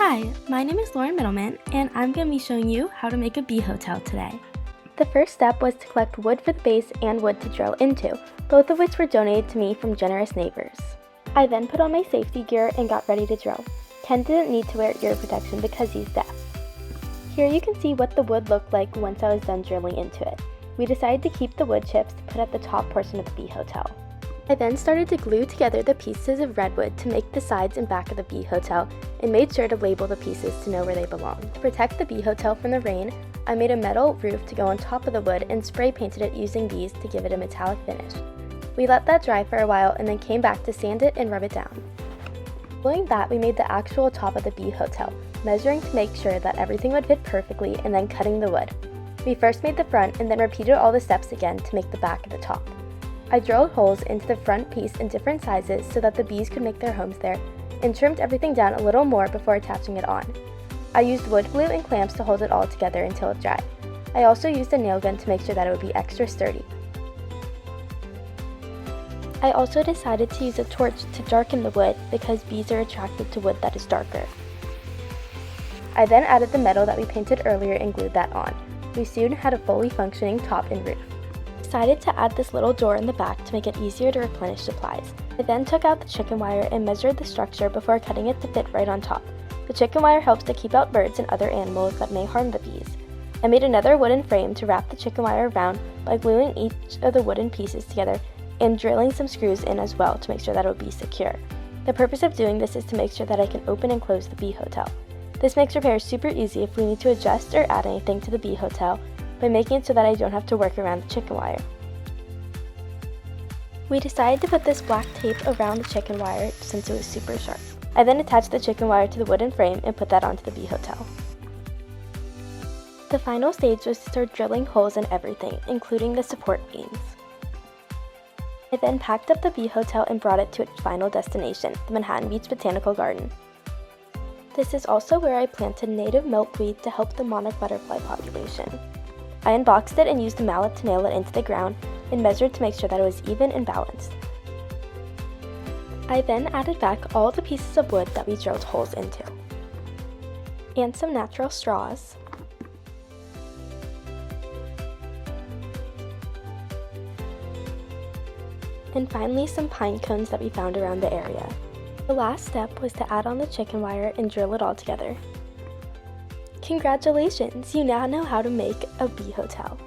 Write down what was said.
Hi, my name is Lauren Middleman, and I'm going to be showing you how to make a bee hotel today. The first step was to collect wood for the base and wood to drill into, both of which were donated to me from generous neighbors. I then put on my safety gear and got ready to drill. Ken didn't need to wear ear protection because he's deaf. Here you can see what the wood looked like once I was done drilling into it. We decided to keep the wood chips to put at the top portion of the bee hotel. I then started to glue together the pieces of redwood to make the sides and back of the bee hotel and made sure to label the pieces to know where they belong. To protect the bee hotel from the rain, I made a metal roof to go on top of the wood and spray painted it using these to give it a metallic finish. We let that dry for a while and then came back to sand it and rub it down. Following that, we made the actual top of the bee hotel, measuring to make sure that everything would fit perfectly and then cutting the wood. We first made the front and then repeated all the steps again to make the back of the top. I drilled holes into the front piece in different sizes so that the bees could make their homes there, and trimmed everything down a little more before attaching it on. I used wood glue and clamps to hold it all together until it dried. I also used a nail gun to make sure that it would be extra sturdy. I also decided to use a torch to darken the wood because bees are attracted to wood that is darker. I then added the metal that we painted earlier and glued that on. We soon had a fully functioning top and roof. Decided to add this little door in the back to make it easier to replenish supplies. I then took out the chicken wire and measured the structure before cutting it to fit right on top. The chicken wire helps to keep out birds and other animals that may harm the bees. I made another wooden frame to wrap the chicken wire around by gluing each of the wooden pieces together and drilling some screws in as well to make sure that it would be secure. The purpose of doing this is to make sure that I can open and close the bee hotel. This makes repairs super easy if we need to adjust or add anything to the bee hotel by making it so that I don't have to work around the chicken wire. We decided to put this black tape around the chicken wire since it was super sharp. I then attached the chicken wire to the wooden frame and put that onto the bee hotel. The final stage was to start drilling holes in everything, including the support beams. I then packed up the bee hotel and brought it to its final destination, the Manhattan Beach Botanical Garden. This is also where I planted native milkweed to help the monarch butterfly population. I unboxed it and used a mallet to nail it into the ground and measured to make sure that it was even and balanced. I then added back all the pieces of wood that we drilled holes into, and some natural straws, and finally some pine cones that we found around the area. The last step was to add on the chicken wire and drill it all together. Congratulations! You now know how to make a bee hotel.